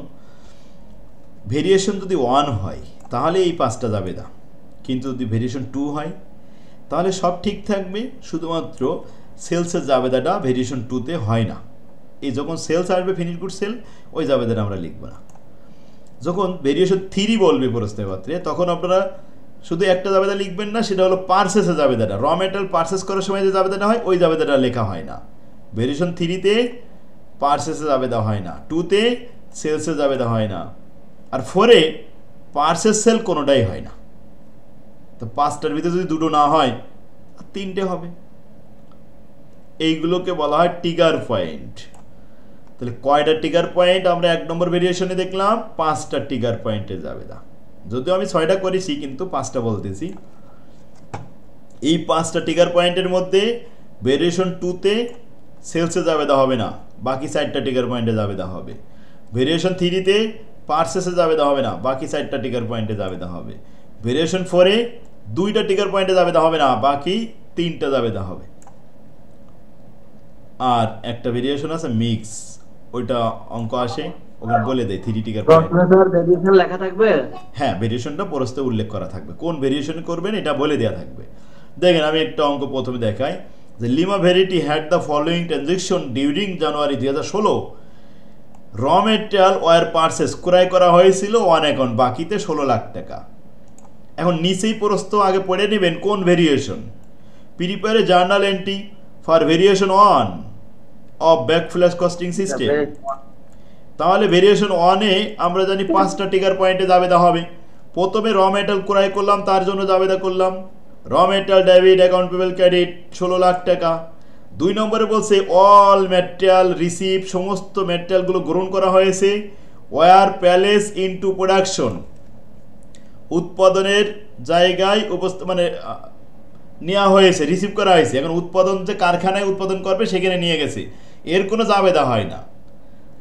ভেরিয়েশন যদি 1 হয় তাহলে এই 5টা জাবেদা, কিন্তু যদি ভেরিয়েশন 2 হয় তাহলে সব ঠিক থাকবে, শুধুমাত্র সেলসের জাবেদাটা ভেরিয়েশন 2-তে হয় না। এই যখন সেলস আসবে ফিনিশ গুড সেল, ওই জাবেদাটা আমরা লিখব না। যখন ভেরিয়েশন 3 বলবে প্রস্তাবপত্রে, তখন আপনারা শুধু একটা জাবেদা লিখবেন না, সেটা হলো পারচেসের জাবেদাটা। র মেটেরিয়াল পারচেস করার সময় যে জাবেদাটা হয় ওই জাবেদাটা লেখা হয় না। ভেরিয়েশন 3-তে পারচেসের জাবেদা হয় না, 2-তে সেলসের জাবেদা হয় না, আর 4-এ পারচেস সেল কোনোটাই হয় না। তো 5টার ভিতরে যদি 2টো না হয়, 3টে হবে। এইগুলোকে বলা হয় ট্রিগার পয়েন্ট। তাহলে কয়টা ট্রিগার পয়েন্ট আমরা 1 নম্বর ভেরিয়েশনে দেখলাম? 5টা ট্রিগার পয়েন্টে জাবেদা। যদিও আমি 6টা করেছি, কিন্তু 5টা বলতেছি। এই 5টা ট্রিগার পয়েন্টের মধ্যে ভেরিয়েশন 2-তে সেলসে জাবেদা হবে না, বাকি 4টা ট্রিগার পয়েন্টে জাবেদা হবে। ভেরিয়েশন 3-তে পারচেসে জাবেদা হবে না, বাকি 4টা ট্রিগার পয়েন্টে জাবেদা হবে। ভেরিয়েশন 4-এ 2টা ট্রিগার পয়েন্টে জাবেদা হবে না, বাকি 3টা জাবেদা হবে। আর একটা ভেরিয়েশন আছে মিক্স, ওইটা অঙ্ক আসে, ওখানে বলে দেয় 3 ট্রিগার পয়েন্ট। ভেরিয়েশন লেখা থাকবে? হ্যাঁ, ভেরিয়েশনটা প্রস্তে উল্লেখ করা থাকবে, কোন ভেরিয়েশন করবেন এটা বলে দেওয়া থাকবে। দেখেন আমি একটা অঙ্ক প্রথমে দেখাই, যে lima verity had the following transaction during জানুয়ারি 2016। র মেটেরিয়াল ওয়ার পারচেস, ক্রয় করা হয়েছিল 1 অ্যাকাউন্ট, বাকিতে 16 লাখ টাকা। এখন নিচেই প্রস্থ আগে পড়ে নেবেন কোন variation. Prepare a journal entry for variation 1 of backflush costing system. তাহলে ভেরিয়েশন 1-এ আমরা জানি 5টা ট্রিগার পয়েন্টে জাবেদা হবে। প্রথমে র মেটেরিয়াল ক্রয় করলাম, তার জন্য জাবেদা করলাম র material debit, account payable credit 16 lakh টাকা। 2 নম্বরে বলছে অল ম্যাটেরিয়াল রিসিভ, সমস্ত ম্যাটেরিয়ালগুলো গ্রহণ করা হয়েছে, ওয়ার প্যালেস ইনটু প্রোডাকশন, উৎপাদনের জায়গায় মানে নেওয়া হয়েছে, রিসিভ করা হয়েছে। এখন উৎপাদন যে কারখানায় উৎপাদন করবে সেখানে নিয়ে গেছে, এর কোনো জাবেদা হয় না।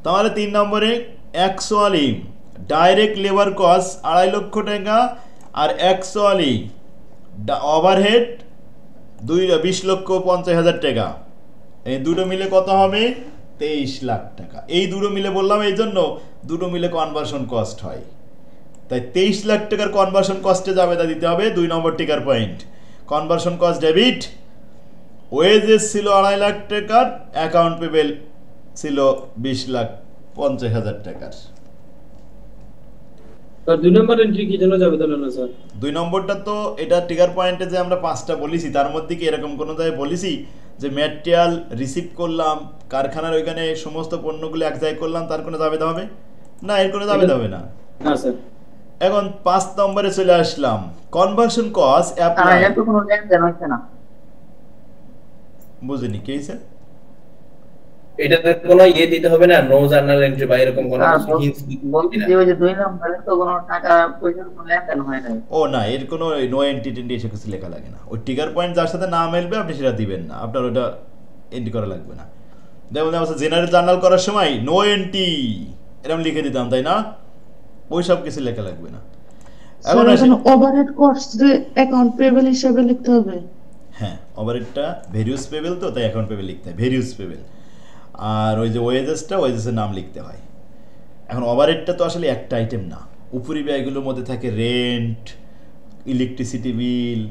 তাহলে 3 নম্বরে অ্যাকচুয়ালি ডাইরেক্ট লেবার কস্ট 2.5 লক্ষ টাকা, আর অ্যাকচুয়ালি ওভারহেড 20,50,50,000 টাকা। এই দুটো মিলে কত হবে? 23 লাখ টাকা। এই দুটো মিলে বললাম এই জন্য দুটো মিলে কনভার্সন কস্ট হয়, তাই 23 লাখ টাকার কনভার্সন কস্টে জাবেদা দিতে হবে। 2 নম্বর টিকার point, conversion cost debit, wages ছিল 2.5 লাখ টাকার, অ্যাকাউন্ট পেবেল ছিল 20,50,000 টাকার। স্যার 2 নম্বর এন্ট্রি কি জন্য যাবে না স্যার? 2 নম্বরটা তো এটা টিকার পয়েন্টে যে আমরা 5টা বলেছি তার মধ্যে কি এরকম কোনো জায়গায় বলেছি যে ম্যাটেরিয়াল রিসিভ করলাম কারখানার ওইখানে সমস্ত পণ্যগুলো এক জায়গায় করলাম, তার কোনো জাবেদা হবে না? এর কোনো জাবেদা হবে না। না স্যার। এখন 5 নম্বরে চলে আসলাম, কনভার্সন কস্ট অ্যাপ্লাই। এটা তো কোনো লেনদেন হচ্ছে না। বুঝিনি কি হইছে? এটাতে কোনো দিতে হবে না, নো জার্নাল এন্ট্রি বা এরকম কোনো হিন্টস বলতে যে ওই যে 2 নম্বরে তো কোনো টাকা পয়সার কোনো লেনদেন হয় না। ও না, এর কোনো নো এন্ট্রি এসে কিছু লেখা লাগে না। ওই টিকার পয়েন্ট যার সাথে না মিলবে আপনি সেটা দিবেন না, আপনার ওটা এন্ট্রি করা লাগবে না। যেমন আমরা জেনারেল জার্নাল করার সময় নো এন্ট্রি এরকম লিখে দিতাম, তাই না? ওই সব কিছু লেখা লাগবে না। এখন ওভারহেড কস্ট অ্যাকাউন্ট পেবল হিসেবে লিখতে হবে। হ্যাঁ, ওভারহেডটা ভেরিয়াস পেবল, তো তাই অ্যাকাউন্ট পেবল লিখতে হয় ভেরিয়াস পেবল। আর ওই যে ওয়েজেসটা, ওয়েজেসের নাম লিখতে হয়। এখন ওভারহেডটা তো আসলে একটা আইটেম না, উপরি ব্যয়গুলোর মধ্যে থাকে রেন্ট, ইলেকট্রিসিটি বিল,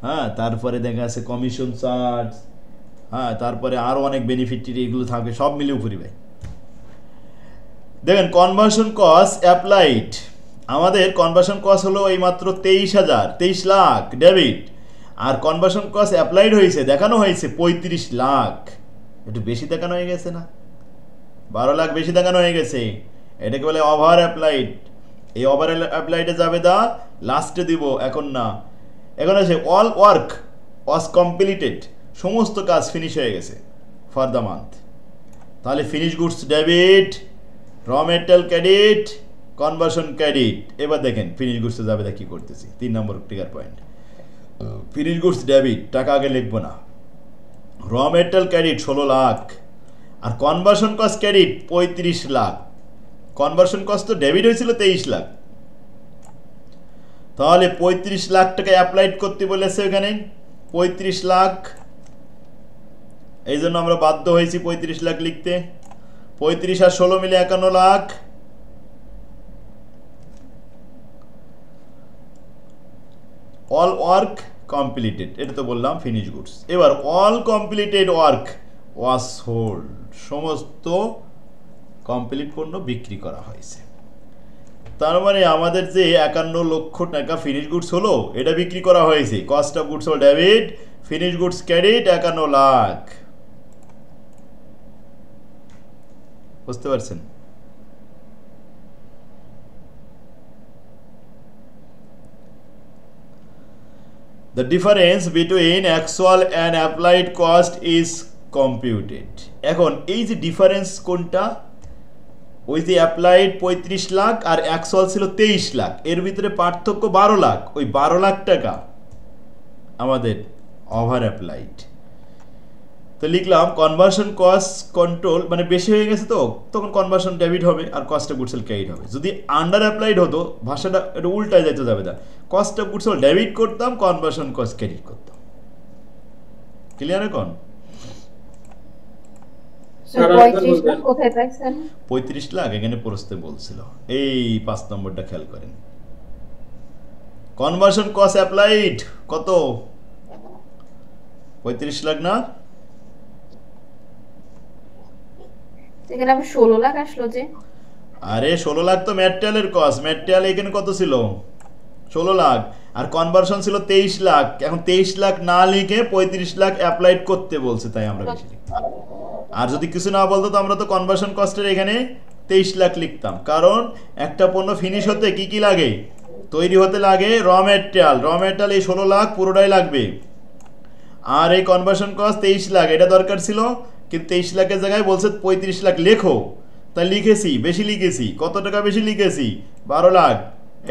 হ্যাঁ, তারপরে দেখা আছে কমিশন চার্জ, হ্যাঁ, তারপরে আরও অনেক বেনিফিট এগুলো থাকবে, সব মিলে উপরি ব্যয়। দেখেন কনভার্সন কস্ট অ্যাপ্লাইড, আমাদের কনভার্সন কস্ট হলো এই মাত্র 23 লাখ ডেবিট, আর কনভার্সন কস্ট অ্যাপ্লাইড হয়েছে, দেখানো হয়েছে 35 লাখ। একটু বেশি দেখানো হয়ে গেছে না? 12 লাখ বেশি দেখানো হয়ে গেছে, এটাকে বলে ওভার অ্যাপ্লাইড। এই ওভার অ্যাপ্লাইডে যাবে দা লাস্টে দিব, এখন না। এখন আছে অল ওয়ার্ক ওয়াজ কমপ্লিটেড, সমস্ত কাজ ফিনিশ হয়ে গেছে ফর দ্য মান্থ। তাহলে finish goods debit, raw material credit, conversion credit. এবার দেখেন ফিনিশ গুডসে যাবে দা কি করতেছি। 3 নম্বর টিকার পয়েন্ট, ফিনিশ গুডস ডেবিট, টাকা আগে লিখবো না। র মেটেরিয়াল ক্রেডিট 16 লাখ, আর conversion cost credit 35 lakh. Conversion cost তো ডেবিট হয়েছিল 23 লাখ, তাহলে 35 লাখ টাকা অ্যাপ্লাইড করতে বলেছে এখানে 35 লাখ। এই জন্য আমরা বাধ্য হয়েছি 35 লাখ লিখতে। 35 আর 16 মিলে 51 লাখ। অল ওয়ার্ক কমপ্লিটেড, এটা তো বললাম ফিনিশ গুডস। এবার all completed work was sold, সমস্ত কমপ্লিট পণ্য বিক্রি করা হয়েছে। তার মানে আমাদের যে 51 লক্ষ টাকা ফিনিশ গুডস হলো, এটা বিক্রি করা হয়েছে। Cost of goods sold debit, finish goods credit 51 lakh. বুঝতে পারছেন? The difference between actual and applied cost is computed. এখন এই যে ডিফারেন্স কোনটা, ওই যে অ্যাপ্লাইড 35 লাখ আর অ্যাকচুয়াল ছিল 23 লাখ, এর ভিতরে পার্থক্য 12 লাখ। ওই 12 লাখ টাকা আমাদের ওভার অ্যাপ্লাইড। তো লিখলাম কনভার্সন কস্ট কন্ট্রোল, মানে বেশি হয়ে গেছে তো তখন কনভার্সন ডেবিট হবে আর cost of goods sold credit হবে। যদি আন্ডার অ্যাপ্লাইড হতো, ভাষাটা এটা উল্টায় যেতে যাবে না, cost of goods sold debit করতাম, কনভার্সন কস্ট ক্রেডিট করতাম। ক্লিয়ার এখন? 35 লাখ এখানে প্রশ্নে বলছিল। এই 5 নম্বরটা খেয়াল করেন, কনভার্সন কস্ট অ্যাপ্লাইড কত? 35 লাখ না? এখানে আবার 16 লাখ আসলো যে। আরে 16 লাখ তো ম্যাটেরিয়ালের কস্ট, ম্যাটেরিয়াল এখানে কত ছিল? 16 লাখ, আর কনভার্সন ছিল 23 লাখ। এখন 23 লাখ না লিখে 35 লাখ অ্যাপ্লাইড করতে বলছে, তাই আমরা বেশি লিখি। আর যদি কিছু না বলতো তো আমরা তো কনভার্সন কস্টের এখানে 23 লাখ লিখতাম, কারণ একটা পণ্য ফিনিশ হতে কি কি লাগে? তৈরি হতে লাগে র মেটেরিয়াল এই 16 লাখ পুরোটাই লাগবে। আর এই কনভার্সন কস্ট 23 লাখ, এটা দরকার ছিল কিন্তু 23 লাখের জায়গায় বলছে 35 লাখ লেখো, তাই লিখেছি, বেশি লিখেছি। কত টাকা বেশি লিখেছি? 12 লাখ,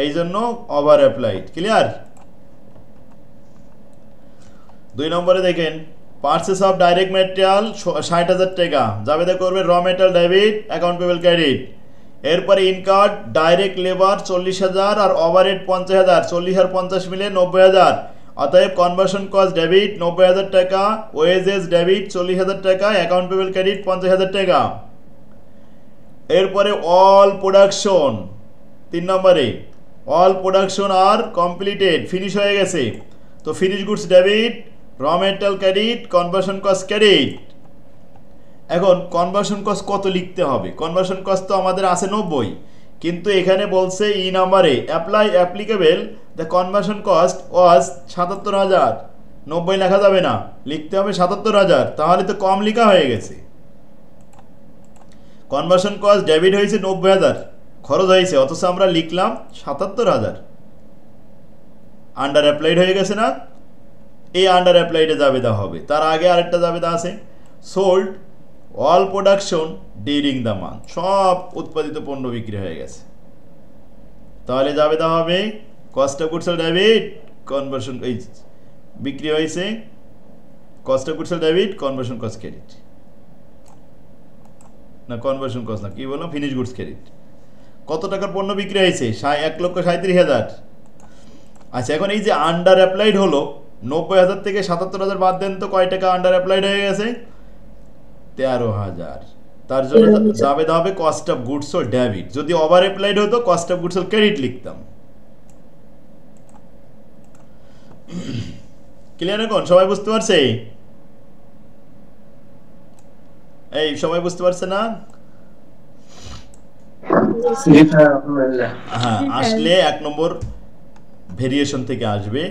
এই জন্য ওভার অ্যাপ্লাইড। ক্লিয়ার? 2 নম্বরে দেখেন পারচেস অফ ডাইরেক্ট মেটেরিয়াল 60,000 টাকা, জাবেদা করবে র material debit, account payable credit. এরপরে ইনকার্ড ডাইরেক্ট লেবার 40,000 আর ওভারহেড 50,000, 40 আর 50 মিলে 90,000। অতএব কনভার্সন কস্ট ডেবিট 90,000 টাকা, ওয়েজেস ডেবিট 40,000 টাকা, অ্যাকাউন্ট পেবল ক্রেডিট 50,000 টাকা। এরপরে অল প্রোডাকশন 3 নম্বরে অল প্রোডাকশন আর কমপ্লিটেড, ফিনিশ হয়ে গেছে। তো finish goods debit, raw material credit, conversion cost credit. এখন কনভার্সন কস্ট কত লিখতে হবে? কনভার্সন কস্ট তো আমাদের আছে 90, কিন্তু এখানে বলছে ই নাম্বারে অ্যাপ্লিকেবল দ্য কনভার্সন কস্ট ওয়াজ 77,000। 90 লেখা যাবে না, লিখতে হবে 77,000, তাহলে তো কম লেখা হয়ে গেছে। কনভার্সন কস্ট ডেবিট হয়েছে 90,000 খরচ হয়েছে, অথচ আমরা লিখলাম 77,000। আন্ডার অ্যাপ্লাইড হয়ে গেছে না? এই আন্ডার অ্যাপ্লাইডে জাবেদা হবে। তার আগে আরেকটা জাবেদা আছে, sold all production during the month, সব উৎপাদিত পণ্য বিক্রি হয়ে গেছে, তাহলে জাবেদা হবে cost of goods sold debit, conversion এই বিক্রি হয়েছে, cost of goods sold debit, conversion cost credit, না কনভার্সন কস্ট না, কি বললাম, ফিনিশ গুডস ক্রেডিট। কত টাকার পণ্য বিক্রি হয়েছে? 1,37,000। আচ্ছা, এখন এই যে আন্ডার অ্যাপ্লাইড হলো 90,000 থেকে 77,000 বাদ দেন তো, কয় টাকা আন্ডার অ্যাপ্লাইড হয়ে গেছে? 13,000। তার জন্য জাবেদা হবে cost of goods sold debit. যদি ওভার অ্যাপ্লাইড হতো cost of goods sold credit লিখতাম। ক্লিয়ার? এখন সবাই বুঝতে পারছে? এই সবাই বুঝতে পারছে না? হ্যাঁ, আসলে 1 নম্বর ভেরিয়েশন থেকে আসবে।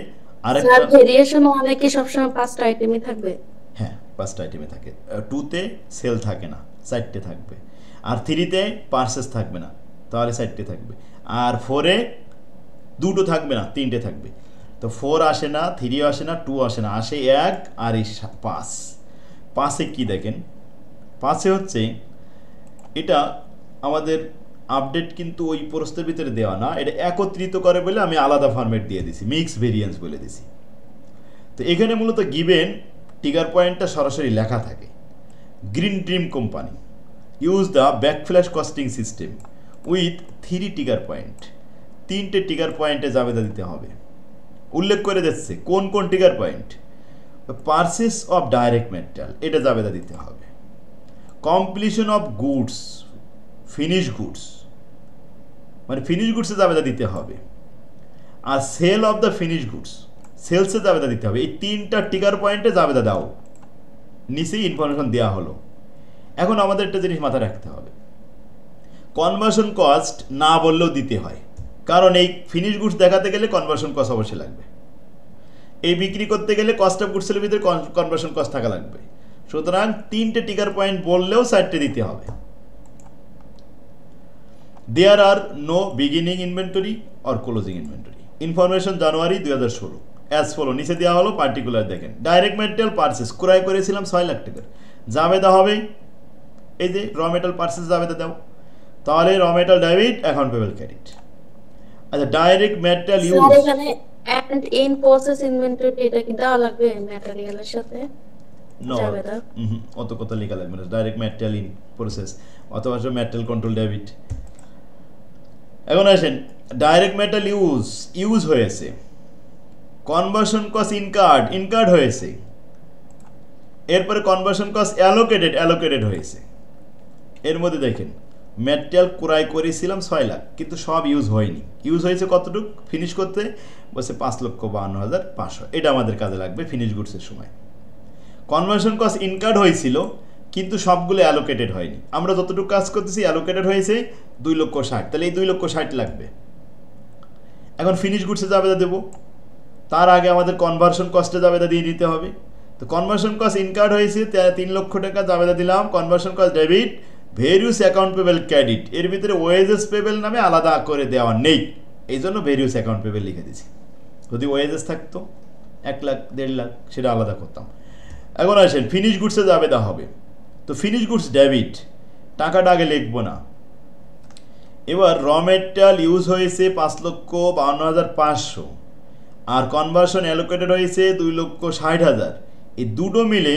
আরেকটা ভেরিয়েশন অনেকে সবসময় 5টা আইটেমই থাকবে। হ্যাঁ, 5টা আইটেমে থাকে। 2তে সেল থাকে না, 4টে থাকবে। আর 3তে পারচেস থাকবে না, তাহলে 4টে থাকবে। আর 4-এ 2টো থাকবে না, 3টে থাকবে। তো 4 আসে না, 3 আসে না, 2 আসে না, আসে 1 আর 5। 5-এ কি দেখেন? 5-এ হচ্ছে এটা আমাদের আপডেট, কিন্তু ওই প্রস্তের ভিতরে দেওয়া না, এটা একত্রিত করে বলে আমি আলাদা ফরম্যাট দিয়ে দিছি, মিক্স ভেরিয়েন্স বলে দিছি। তো এখানে মূলত গিভেন টিগার পয়েন্টটা সরাসরি লেখা থাকে। Green dream company use the backflush costing system with 3 trigger point. 3টে টিগার পয়েন্টে জাবেদা দিতে হবে। উল্লেখ করে দিচ্ছে কোন কোন trigger point. Purchase of direct material, এটা জাবেদা দিতে হবে। Completion of goods, finish goods, মানে ফিনিশ গুডসে জাবেদা দিতে হবে। আর sale of the finish goods, সেলসে জাবেদা দিতে হবে। এই 3টা টিগার পয়েন্টে জাবেদা দাও, নিচেই ইনফরমেশন দেওয়া হলো। এখন আমাদের একটা জিনিস মাথায় রাখতে হবে, কনভার্সন কস্ট না বললেও দিতে হয়, কারণ এই ফিনিশ গুডস দেখাতে গেলে কনভার্সন কস্ট অবশ্যই লাগবে। এই বিক্রি করতে গেলে কস্ট অফ গুডসের ভিতরে কনভার্সন কস্ট থাকা লাগবে। সুতরাং 3টে টিগার পয়েন্ট বললেও 4টে দিতে হবে। There are no beginning inventory or closing inventory. Information January 2016 as follow, নিচে দেওয়া হলো পার্টিকুলার। দেখেন ডাইরেক্ট মেটেরিয়াল পারচেস, ক্রয় করেছিলাম 6 লাখ টাকার, জাবেদা হবে এই যে র মেটেরিয়াল পারচেস জাবেদা দাও, তাহলে র material debit, account payable credit. আচ্ছা, ডাইরেক্ট মেটেরিয়াল ইউজ, স্যার এখানে এন্ড ইন প্রসেস ইনভেন্টরি এটা কি দেওয়া লাগবে ম্যাটেরিয়ালের সাথে? জাবেদা অত কথা লেখা লাগবে না। ডাইরেক্ট মেটেরিয়াল ইন প্রসেস অথবা মেটেরিয়াল কন্ট্রোল ডেবিট। এখন আসেন, ডাইরেক্ট মেটেরিয়াল ইউজ হয়েছে, কনভার্সন কস্ট ইনকার্ড হয়েছে, এরপরে কনভার্সন কস্ট অ্যালোকেটেড হয়েছে। এর মধ্যে দেখেন ম্যাটেরিয়াল ক্রয় করেছিলাম 6 লাখ, কিন্তু সব ইউজ হয়নি। ইউজ হয়েছে কতটুকু? ফিনিশ করতে বলছে 5,52,500, এটা আমাদের কাজে লাগবে ফিনিশ গুডসের সময়। কনভার্সন কস্ট ইনকার্ড হয়েছিল, কিন্তু সবগুলো অ্যালোকেটেড হয়নি। আমরা যতটুকু কাজ করতেছি অ্যালোকেটেড হয়েছে 2,60,000, তাহলে এই 2,60,000 লাগবে। এখন ফিনিশ গুডসে জাবেদা দেব, তার আগে আমাদের কনভার্সন কস্টে জাবেদা দিয়ে দিতে হবে। তো কনভার্সন কস্ট ইনকার্ড হয়েছে 3 লক্ষ টাকা, জাবেদা দিলাম conversion cost debit, various account payable credit. এর ভিতরে ওয়েজেস পেবল নামে আলাদা করে দেওয়া নেই, এই জন্য ভেরিয়াস অ্যাকাউন্ট পেবেল লিখে দিয়েছি। যদি ওয়েজেস থাকতো 1 লাখ 1.5 লাখ সেটা আলাদা করতাম। এখন আসেন ফিনিশ গুডসে জাবেদা হবে। তো ফিনিশ গুডস ডেবিট, টাকাটা আগে লিখবো না। এবার র মেটেরিয়াল ইউজ হয়েছে 5,52,500 আর কনভার্সন অ্যালোকেটেড হয়েছে 2,60,000। এই দুটো মিলে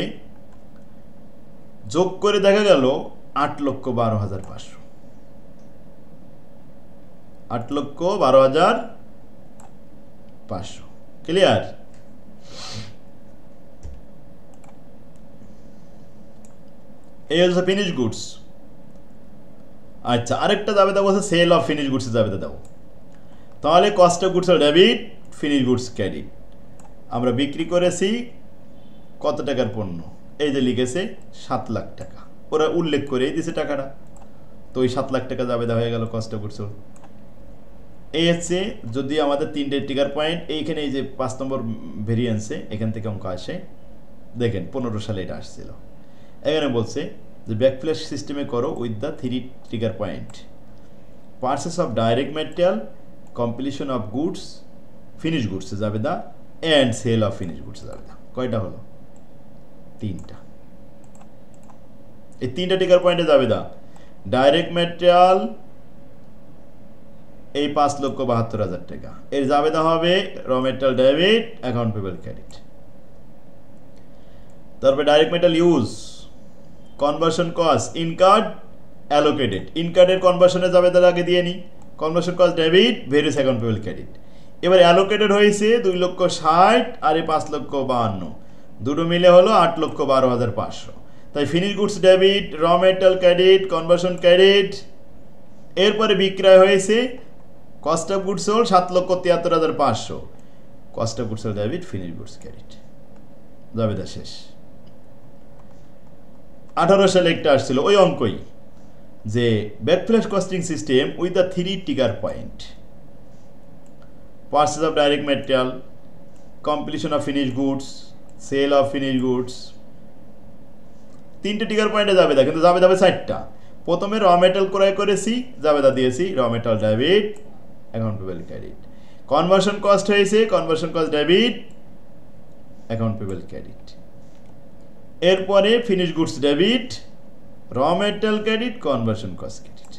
যোগ করে দেখা গেল 8,12,500। 8,12,500 ক্লিয়ার? এই হচ্ছে ফিনিশ গুডস। আচ্ছা, আরেকটা জাবেদা বলছে সেল অফ ফিনিশ গুডসের জাবেদা দাও। তাহলে cost of goods debit, finish goods credit. আমরা বিক্রি করেছি কত টাকার পণ্য, এই যে লিখেছে 7 লাখ টাকা, ওরা উল্লেখ করেই দিয়েছে টাকাটা। তো ওই 7 লাখ টাকা জাবেদা হয়ে গেল কস্ট অফ গুডস। এই হচ্ছে যদি আমাদের 3টে ট্রিগার পয়েন্ট, এইখানে এই যে 5 নম্বর ভেরিয়েন্সে এখান থেকে অঙ্ক আসে, দেখেন 15 সালে এটা আসছিল। এখানে বলছে যে ব্যাকফ্ল্যাশ সিস্টেমে করো with the 3 trigger point, purchase of direct material, completion of goods, finish গুডসে জাবেদা অ্যান্ড সেল অফ ফিনিশ গুডসে জাবেদা। কয়টা হলো? 3টা। এই 3টা ট্রিগার পয়েন্টে জাবেদা। ডাইরেক্ট ম্যাটেরিয়াল এই 5,72,000 টাকা, এর জাবেদা হবে raw material debit, account payable credit. তারপরে direct material use, conversion cost, incurred allocated, ইনকার্ডের কনভার্সনে জাবেদার আগে দিয়ে নিই, conversion cost debit, various account payable credit. এবার অ্যালোকেটেড হয়েছে 2,60,000 আর এই 5,52,000, দুটো মিলে হলো 8,12,500। তাই finish goods debit, raw material credit, conversion credit. এরপরে বিক্রয় হয়েছে cost of goods sold 7,73,500, cost of goods sold debit, finish goods credit, জাবেদা শেষ। 18 সালে একটা আসছিল ওই অঙ্কই, যে backflush costing system with the 3 trigger point, purchase of direct material, completion of finish goods, sale of finish goods. 3টে trigger পয়েন্টে জাবেদা, কিন্তু জাবেদা হবে 4টা। প্রথমে র মেটেরিয়াল ক্রয় করেছি, জাবেদা দিয়েছি raw material debit, account payable credit. Conversion cost হয়েছে, conversion cost debit, account payable credit. এরপরে finish goods debit, raw material credit, conversion cost credit.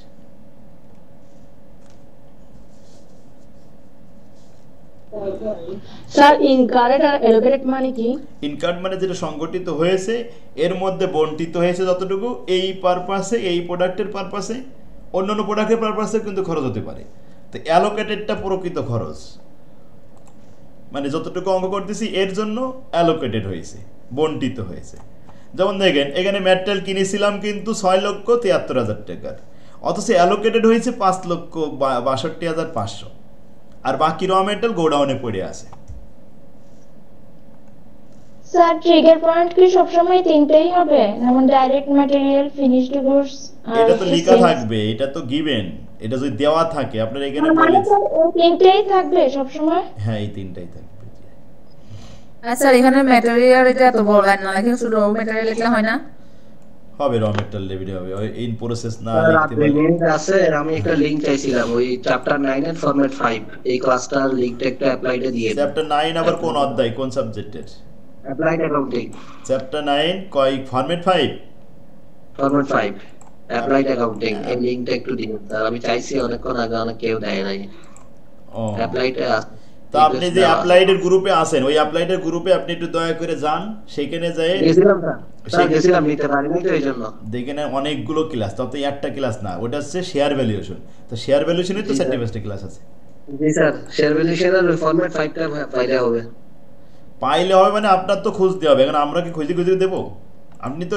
Sir incurred আর অ্যালোকেটেড মানে কি? ইনকার্ড মানে যেটা সংগঠিত হয়েছে, এর মধ্যে বণ্টিত হয়েছে যতটুকু, এই পারপাসে, এই প্রোডাক্টের পারপাসে, অন্যান্য প্রোডাক্টের পারপাসে কিন্তু খরচ হতে পারে। তো অ্যালোকেটেডটা প্রকৃত খরচ, মানে যতটুকু অঙ্ক করতেছি এর জন্য অ্যালোকেটেড হয়েছে, বণ্টিত হয়েছে। যেমন দেখেন এখানে ম্যাটেরিয়াল কিনেছিলাম কিন্তু 6,73,000 টাকার, অথচ অ্যালোকেটেড হয়েছে 5,62,500, আর বাকি র মেটেরিয়াল গোডাউনে পড়ে আছে। স্যার ট্রিগার পয়েন্ট কি সবসময় 3টাই হবে, যেমন ডাইরেক্ট ম্যাটেরিয়াল, ফিনিশড গুডস? এটা তো লেখা থাকবে, এটা তো গিভেন, এটা যদি দেওয়া থাকে আপনার এখানে মানে স্যার এই 3টাই থাকবে সবসময়? হ্যাঁ এই 3টাই থাকবে। আচ্ছা এখানে ম্যাটেরিয়াল এটা এত বড় লাইন না লিখে শুধু র ম্যাটেরিয়াল লিখলে হয় না? হবে, র ম্যাটেরিয়াল ডেবিট হবে, ওই ইন প্রসেস না লিখতে পারলে। লিংক আছে, আমি একটা লিংক চাইছিলাম ওই চ্যাপ্টার 9 এর ফরম্যাট 5, এই ক্লাসটার লিংকটা একটু অ্যাপ্লাইডে দিয়ে দিন। চ্যাপ্টার 9 আবার কোন অধ্যায়, কোন সাবজেক্টের? Applied accounting. চ্যাপ্টার 9 কয় ফরম্যাট 5? ফরম্যাট 5 অ্যাপ্লাইড অ্যাকাউন্টিং, এই লিংকটা একটু দিন স্যার, আমি চাইছি অনেকক্ষণ আগে, অনেক কেউ দেয় নাই। ও অ্যাপ্লাইডে আছে। তো আপনি যে অ্যাপ্লাইডের গ্রুপে আছেন, ওই অ্যাপ্লাইডের গ্রুপে আপনি একটু দয়া করে যান, সেখানে যায় গেছিলাম স্যার, গেছিলাম, নিতে পারিনি তো এইজন্য। দেখেন অনেকগুলো ক্লাস, তত একটা ক্লাস না, ওটা হচ্ছে শেয়ার ভ্যালুয়েশন। তো শেয়ার ভ্যালুয়েশনে তো 4টা ক্লাস আছে। জি স্যার, শেয়ার ভ্যালুয়েশন আর ফরম্যাট 5টা পাইলে হবে। পাইলে হবে মানে আপনার তো খুঁজতে হবে, এখন আমরা কি খুঁজে খুঁজে দেবো? আপনি তো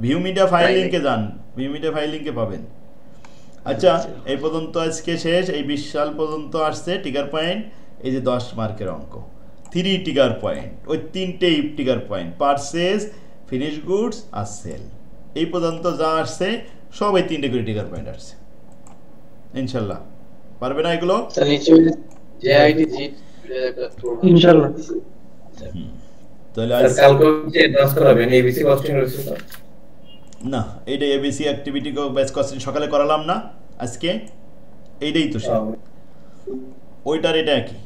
ভিউ মিডিয়া ফাইল লিংকে যান, ভিউ মিডিয়া ফাইল লিংকে পাবেন। আচ্ছা এই পর্যন্ত আজকে শেষ, এই 20 সাল পর্যন্ত আসছে ট্রিগার পয়েন্ট, এই যে 10 মার্কের অঙ্ক, 3 ট্রিগার পয়েন্ট, ওই 3টেই trigger point, purchase, finish goods আর সেল। এই পর্যন্ত যা আসছে সব এই 3টে করে ট্রিগার পয়েন্ট আসছে। ইনশাআল্লাহ পারবে না এগুলো? ইনশাআল্লাহ। তাহলে কালকে যে ক্লাস করাবেন এবিসি কস্টিং রয়েছে স্যার? না, এইটা এবিসি অ্যাক্টিভিটি ব্যাচ কস্টিং সকালে করালাম না আজকে, এইটাই তো সব। ওইটার এটা একই